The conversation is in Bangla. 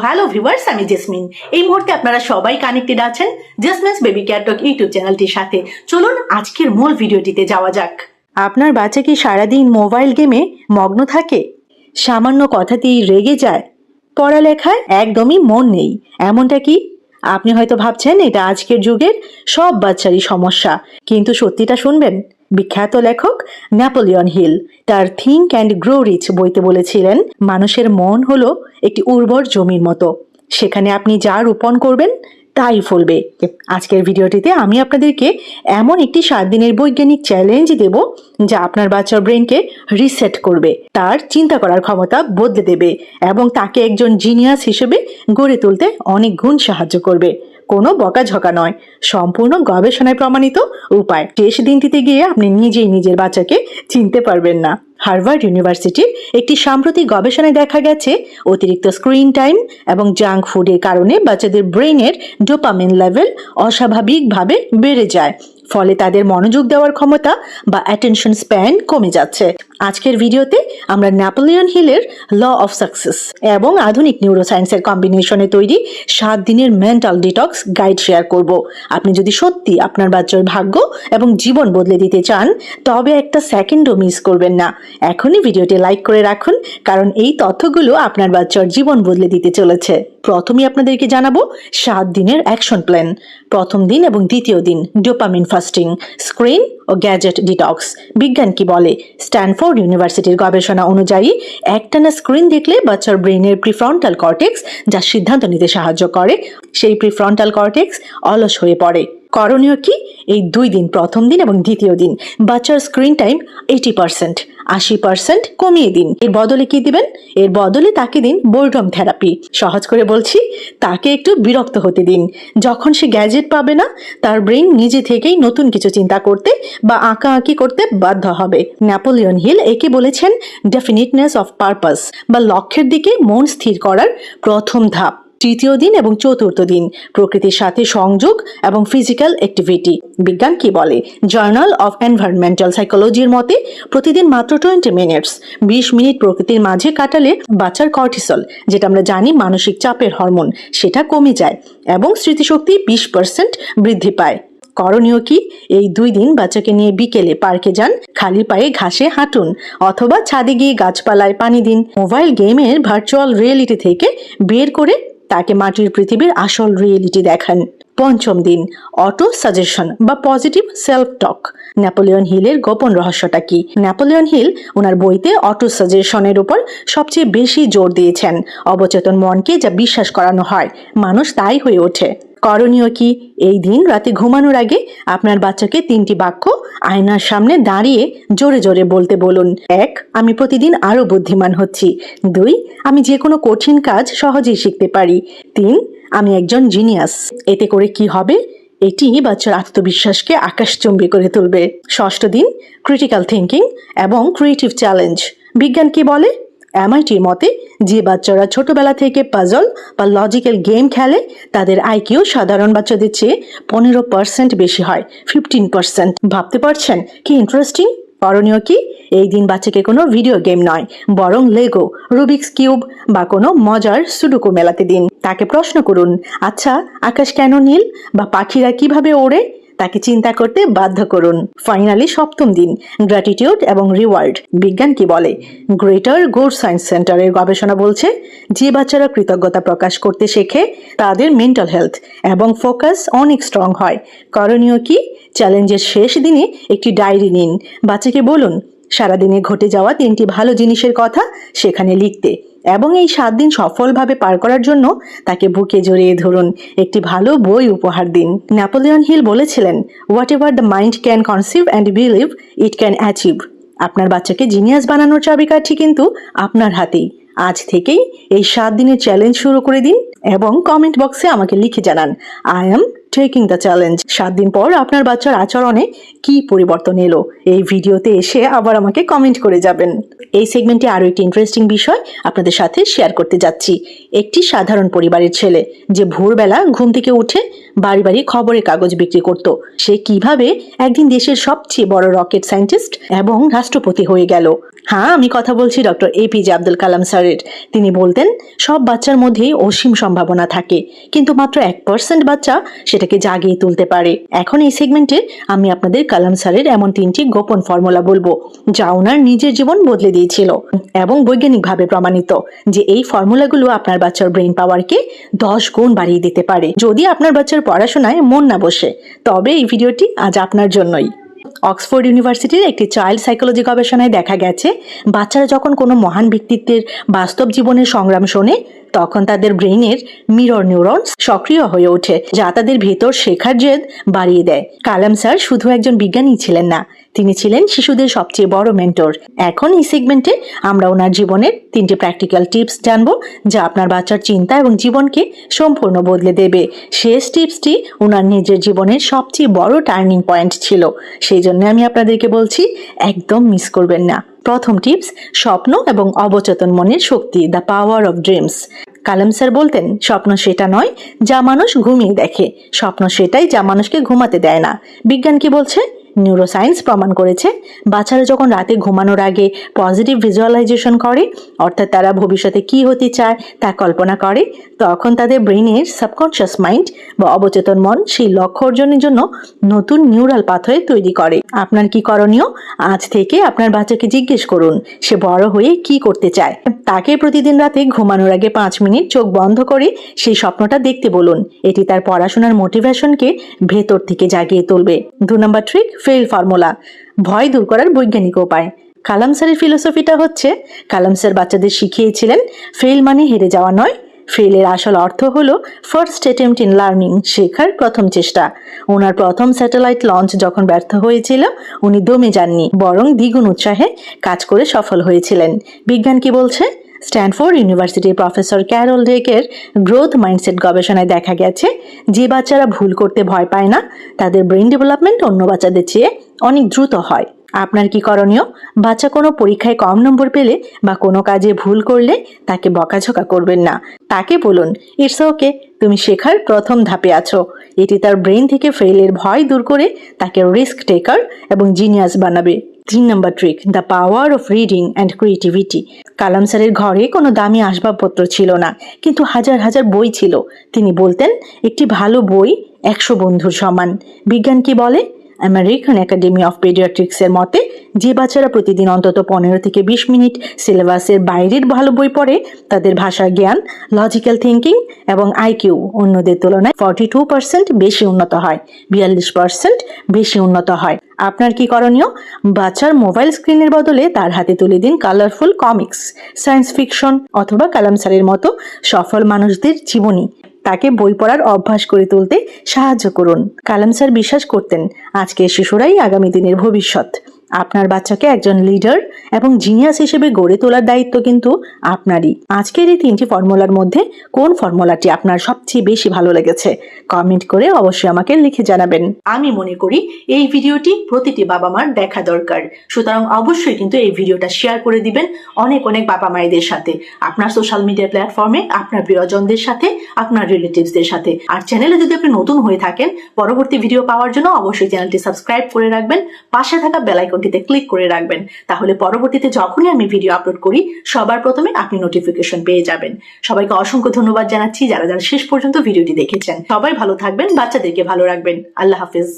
হ্যালো ভিউয়ার্স, আমি জেসমিন। এই মুহূর্তে আপনারা সবাই কানেক্টেড আছেন জেসমিনস বেবি কেয়ার টক ইউটিউব চ্যানেলটির সাথে। চলুন আজকের মূল ভিডিওটিতে যাওয়া যাক। আপনার বাচ্চা কি সারাদিন মোবাইল গেমে মগ্ন থাকে? সামান্য কথাতেই রেগে যায়? পড়ালেখায় একদমই মন নেই, এমনটা কি? আপনি হয়তো ভাবছেন এটা আজকের যুগের সব বাচ্চারই সমস্যা, কিন্তু সত্যিটা শুনবেন। বিখ্যাত লেখক নেপোলিয়ন হিল তার থিঙ্ক অ্যান্ড গ্রো রিচ বইতে বলেছিলেন, মানুষের মন হলো একটি উর্বর জমির মতো, সেখানে আপনি যা রোপণ করবেন তাই ফলবে। আজকের ভিডিওটিতে আমি আপনাদেরকে এমন একটি 7 দিনের বৈজ্ঞানিক চ্যালেঞ্জ দেব যা আপনার বাচ্চার ব্রেনকে রিসেট করবে, তার চিন্তা করার ক্ষমতা বদলে দেবে এবং তাকে একজন জিনিয়াস হিসেবে গড়ে তুলতে অনেক গুণ সাহায্য করবে। কোনো বকাঝকা নয়, সম্পূর্ণ গবেষণায় প্রমাণিত উপায়। শেষ দিনটিতে গিয়ে আপনি নিজেই নিজের বাচ্চাকে চিনতে পারবেন না। হার্ভার্ড ইউনিভার্সিটির একটি সাম্প্রতিক গবেষণায় দেখা গেছে, অতিরিক্ত স্ক্রিন টাইম এবং জাঙ্ক ফুডের কারণে বাচ্চাদের ব্রেনের ডোপামিন লেভেল অস্বাভাবিকভাবে বেড়ে যায়, ফলে তাদের মনোযোগ দেওয়ার ক্ষমতা বা অ্যাটেনশন স্প্যান কমে যাচ্ছে। আজকের ভিডিওতে আমরা নেপোলিয়ন হিলের ল অফ সাকসেস এবং আধুনিক নিউরোসায়েন্সের কম্বিনেশনে তৈরি 7 দিনের মেন্টাল ডিটক্স গাইড শেয়ার করব। আপনি যদি সত্যি আপনার বাচ্চার ভাগ্য এবং জীবন বদলে দিতে চান, তবে একটা সেকেন্ডও মিস করবেন না। এখনই ভিডিওটি লাইক করে রাখুন, কারণ এই তথ্যগুলো আপনার বাচ্চার জীবন বদলে দিতে চলেছে। প্রথমেই আপনাদেরকে জানাবো 7 দিনের অ্যাকশন প্ল্যান। প্রথম দিন এবং দ্বিতীয় দিন ডোপামিন ফাস্টিং, স্ক্রিন ও গ্যাজেট ডিটক্স। বিজ্ঞান কি বলে? স্ট্যানফোর্ড ইউনিভার্সিটির গবেষণা অনুযায়ী একটানা স্ক্রিন দেখলে বাচ্চার ব্রেনের প্রিফ্রন্টাল কর্টেক্স, যা সিদ্ধান্ত নিতে সাহায্য করে, সেই প্রিফ্রন্টাল কর্টেক্স অলস হয়ে পড়ে। করণীয় কি? এই 2 দিন, প্রথম দিন এবং দ্বিতীয় দিন, বাচ্চার স্ক্রিন টাইম 80% কমিয়ে দিন। এর বদলে কি দিবেন? এর বদলে তাকে দিন বোরডম থেরাপি। সহজ করে বলছি, তাকে একটু বিরক্ত হতে দিন। যখন সে গ্যাজেট পাবে না, তার ব্রেন নিজে থেকেই নতুন কিছু চিন্তা করতে বা আঁকাআঁকি করতে বাধ্য হবে। নেপোলিয়ন হিল একে বলেছেন ডেফিনিটনেস অফ পারপাস, বা লক্ষ্যের দিকে মন স্থির করার প্রথম ধাপ। তৃতীয় দিন এবং চতুর্থ দিন প্রকৃতির সাথে সংযোগ এবং ফিজিক্যাল অ্যাক্টিভিটি। বিজ্ঞান কি বলে? জার্নাল অফ এনভায়রনমেন্টাল সাইকোলজির মতে প্রতিদিন মাত্র 20 মিনিটস, 20 মিনিট প্রকৃতির মাঝে কাটালে বাচ্চার কর্টিসল, যেটা আমরা জানি মানসিক চাপের হরমোন, সেটা কমে যায় এবং স্মৃতিশক্তি 20% বৃদ্ধি পায়। করণীয় কি? এই 2 দিন বাচ্চাকে নিয়ে বিকেলে পার্কে যান, খালি পায়ে ঘাসে হাঁটুন অথবা ছাদে গিয়ে গাছপালায় পানি দিন। মোবাইল গেমের ভার্চুয়াল রিয়েলিটি থেকে বের করে তাকে মাটির পৃথিবীর আসল রিয়েলিটি দেখান। পঞ্চম দিন অটো সাজেশন বা পজিটিভ সেলফ টক। নেপোলিয়ন হিলের গোপন রহস্যটা কি? নেপোলিয়ন হিল ওনার বইতে অটো সাজেশনের উপর সবচেয়ে বেশি জোর দিয়েছেন। অবচেতন মনকে যা বিশ্বাস করানো হয়, মানুষ তাই হয়ে ওঠে। করণীয় কি? এই দিন রাতে ঘুমানোর আগে আপনার বাচ্চাকে 3টি বাক্য আয়নার সামনে দাঁড়িয়ে জোরে জোরে বলতে বলুন। 1. আমি প্রতিদিন আরো বুদ্ধিমান হচ্ছি। 2. আমি যে কোনো কঠিন কাজ সহজেই শিখতে পারি। 3. আমি একজন জিনিয়াস। এতে করে কি হবে? এটি বাচ্চার আত্মবিশ্বাসকে আকাশচুম্বী করে তুলবে। ষষ্ঠ দিন ক্রিটিক্যাল থিঙ্কিং এবং ক্রিয়েটিভ চ্যালেঞ্জ। বিজ্ঞান কি বলে? এমআইটির মতে যে বাচ্চারা ছোটবেলা থেকে পাজল বা লজিক্যাল গেম খেলে, তাদের আইকিউ সাধারণ বাচ্চাদের চেয়ে 15% বেশি হয়, 15%। ভাবতে পারছেন কি ইন্টারেস্টিং? করণীয় কি? এই দিন বাচ্চাকে কোনো ভিডিও গেম নয়, বরং লেগো, রুবিক্স কিউব বা কোনো মজার সুডুকু মেলাতে দিন। তাকে প্রশ্ন করুন, আচ্ছা আকাশ কেন নীল, বা পাখিরা কিভাবে ওড়ে? তাকে চিন্তা করতে বাধ্য করুন। ফাইনালি সপ্তম দিন গ্র্যাটিটিউড এবং রিওয়ার্ড। বিজ্ঞান কি বলে? গ্রেটার গুড সায়েন্স সেন্টারের গবেষণা বলছে, যে বাচ্চারা কৃতজ্ঞতা প্রকাশ করতে শেখে, তাদের মেন্টাল হেলথ এবং ফোকাস অনেক স্ট্রং হয়। করণীয় কি? চ্যালেঞ্জের শেষ দিনে একটি ডায়েরি নিন। বাচ্চাকে বলুন সারাদিনে ঘটে যাওয়া 3টি ভালো জিনিসের কথা সেখানে লিখতে, এবং এই 7 দিন সফলভাবে পার করার জন্য তাকে বুকে জড়িয়ে ধরুন। একটি ভালো বই উপহার দিন। নেপোলিয়ন হিল বলেছিলেন, what ever the mind can conceive and believe it can achieve. আপনার বাচ্চাকে জিনিয়াস বানানোর চাবিকাঠি কিন্তু আপনার হাতেই। আজ থেকেই এই 7 দিনের চ্যালেঞ্জ শুরু করে দিন এবং কমেন্ট বক্সে আমাকে লিখে জানান, I am taking the challenge. 7 দিন পর আপনার বাচ্চার আচরণে কি পরিবর্তন এলো, এই ভিডিওতে এসে আবার আমাকে কমেন্ট করে যাবেন। এই সেগমেন্টে আরো একটি ইন্টারেস্টিং বিষয় আপনাদের সাথে শেয়ার করতে যাচ্ছি। একটি সাধারণ পরিবারের ছেলে যে ভোরবেলা ঘুম থেকে উঠে বাড়ি বাড়ি খবরের কাগজ বিক্রি করত, সে কিভাবে একদিন দেশের সবচেয়ে বড় রকেট সায়েন্টিস্ট এবং রাষ্ট্রপতি হয়ে গেল। হ্যাঁ, আমি কথা বলছি ডক্টর এপিজে আব্দুল কালাম স্যারের। তিনি বলতেন, সব বাচ্চার মধ্যেই অসীম সম্ভাবনা থাকে, কিন্তু মাত্র 1% বাচ্চা সেটাকে জাগিয়ে তুলতে পারে। এখন এই সেগমেন্টে আমি আপনাদের কালাম স্যারের এমন 3টি গোপন ফর্মুলা বলবো, যা ওনার নিজের জীবন বদলে দিয়েছিল এবং বৈজ্ঞানিকভাবে প্রমাণিত যে এই ফর্মুলাগুলো আপনার বাচ্চার ব্রেন পাওয়ারকে 10 গুণ বাড়িয়ে দিতে পারে। যদি আপনার বাচ্চার পড়াশোনায় মন না বসে, তবে এই ভিডিওটি আজ আপনার জন্যই। অক্সফোর্ড ইউনিভার্সিটির একটি চাইল্ড সাইকোলজি গবেষণায় দেখা গেছে, বাচ্চারা যখন কোনো মহান ব্যক্তিত্বের বাস্তব জীবনের সংগ্রাম শোনে, তখন তাদের ব্রেইনের মিরর নিউরনস সক্রিয় হয়ে ওঠে, যা তাদের ভেতর শেখার জেদ বাড়িয়ে দেয়। কালাম স্যার শুধু একজন বিজ্ঞানী ছিলেন না, তিনি ছিলেন শিশুদের সবচেয়ে বড় মেন্টর। এখন এই সেগমেন্টে আমরা ওনার জীবনের 3টি প্র্যাকটিক্যাল টিপস জানবো, যা আপনার বাচ্চার চিন্তা এবং জীবনকে সম্পূর্ণ বদলে দেবে। শেষ টিপসটি ওনার নিজের জীবনের সবচেয়ে বড় টার্নিং পয়েন্ট ছিল, সেই জন্য আমি আপনাদেরকে বলছি, একদম মিস করবেন না। প্রথম টিপস, স্বপ্ন এবং অবচেতন মনের শক্তি, the power of dreams. Kalam sir বলতেন, স্বপ্ন সেটা নয় যা মানুষ ঘুমিয়ে দেখে, স্বপ্ন সেটাই যা মানুষকে ঘুমাতে দেয় না। বিজ্ঞান কি বলছে? নিউরোসায়েন্স প্রমাণ করেছে, বাচ্চারা যখন রাতে ঘুমানোর আগে পজিটিভ ভিজুয়ালাইজেশন করে, অর্থাৎ তারা ভবিষ্যতে কি হতে চায় তা কল্পনা করে, তখন তাদের ব্রেনের সাবকনশিয়াস মাইন্ড বা অবচেতন মন সেই লক্ষ্য অর্জনের জন্য নতুন নিউরাল পাথওয়ে তৈরি করে। আপনার কি করণীয়? আজ থেকে আপনার বাচ্চাকে জিজ্ঞেস করুন সে বড় হয়ে কি করতে চায়। তাকে প্রতিদিন রাতে ঘুমানোর আগে 5 মিনিট চোখ বন্ধ করে সেই স্বপ্নটা দেখতে বলুন। এটি তার পড়াশোনার মোটিভেশনকে ভেতর থেকে জাগিয়ে তুলবে। 2 নম্বর ট্রিক, ফেল ফর্মুলা, ভয় দূর করার বৈজ্ঞানিক উপায়। কালাম স্যারের ফিলোসফিটা হচ্ছে, কালাম স্যার বাচ্চাদের শিখিয়েছিলেন, ফেল মানে হেরে যাওয়া নয়, ফেলের আসল অর্থ হলো ফার্স্ট অ্যাটেম্পট ইন লার্নিং, শেখার প্রথম চেষ্টা। ওনার প্রথম স্যাটেলাইট লঞ্চ যখন ব্যর্থ হয়েছিল, উনি দমে যাননি, বরং দ্বিগুণ উৎসাহে কাজ করে সফল হয়েছিলেন। বিজ্ঞান কি বলছে? স্ট্যানফোর্ড ইউনিভার্সিটির প্রফেসর ক্যারল ডেকের গ্রোথ মাইন্ডসেট গবেষণায় দেখা গেছে, যে বাচ্চারা ভুল করতে ভয় পায় না, তাদের ব্রেন ডেভেলপমেন্ট অন্য বাচ্চাদের চেয়ে অনেক দ্রুত হয়। আপনার কি করণীয়? বাচ্চা কোনো পরীক্ষায় কম নম্বর পেলে বা কোনো কাজে ভুল করলে তাকে বকাঝকা করবেন না, তাকে বলুন, ইটস ওকে, তুমি শেখার প্রথম ধাপে আছো। এটি তার ব্রেন থেকে ফেলের ভয় দূর করে তাকে রিস্ক টেকার এবং জিনিয়াস বানাবে। 3 নম্বর trick, the power of reading and creativity. Kalam স্যারের ঘরে কোনো দামি আসবাবপত্র ছিল না, কিন্তু হাজার হাজার বই ছিল। তিনি বলতেন, একটি ভালো বই 100 বন্ধুর সমান। বিজ্ঞান কি বলে? আমেরিকান একাডেমি অফ পেডিয়াট্রিক্সের মতে, যে বাচ্চারা প্রতিদিন অন্তত 15 থেকে 20 মিনিট সিলেবাসের বাইরের ভালো বই পড়ে, তাদের ভাষা জ্ঞান, লজিক্যাল থিঙ্কিং এবং আইকিউ অন্যদের তুলনায় 42% বেশি উন্নত হয়, 42% বেশি উন্নত হয়। আপনার কি করণীয়? বাচ্চার মোবাইল স্ক্রিনের বদলে তার হাতে তুলে দিন কালারফুল কমিক্স, সায়েন্স ফিকশন অথবা কালাম স্যারের মতো সফল মানুষদের জীবনী। তাকে বই পড়ার অভ্যাস করে তুলতে সাহায্য করুন। কালাম স্যার বিশ্বাস করতেন, আজকের শিশুরাই আগামী দিনের ভবিষ্যৎ। আপনার বাচ্চাকে একজন লিডার এবং জিনিয়াস হিসেবে গড়ে তোলার দায়িত্ব কিন্তু আপনারই। আজকের এই 3টি ফর্মুলার মধ্যে কোন ফর্মুলাটি আপনার সবচেয়ে বেশি ভালো লেগেছে কমেন্ট করে অবশ্যই আমাকে লিখে জানাবেন। আমি মনে করি এই ভিডিওটি প্রতিটি বাবা মার দেখা দরকার, সুতরাং অবশ্যই কিন্তু এই ভিডিওটা শেয়ার করে দিবেন অনেক অনেক বাবা মায়েদের সাথে, আপনার সোশ্যাল মিডিয়া প্ল্যাটফর্মে, আপনার প্রিয়জনদের সাথে, আপনার রিলেটিভসদের সাথে। আর চ্যানেলে যদি আপনি নতুন হয়ে থাকেন, পরবর্তী ভিডিও পাওয়ার জন্য অবশ্যই চ্যানেলটি সাবস্ক্রাইব করে রাখবেন, পাশে থাকা বেল আইকনটিতে ক্লিক করে রাখবেন, তাহলে পরবর্তীতে যখনই আমি ভিডিও আপলোড করি সবার প্রথমে আপনি নোটিফিকেশন পেয়ে যাবেন। সবাইকে অসংখ্য ধন্যবাদ জানাচ্ছি যারা যারা শেষ পর্যন্ত ভিডিওটি দেখেছেন। সবাই ভালো থাকবেন, বাচ্চাদেরকে ভালো রাখবেন। আল্লাহ হাফেজ।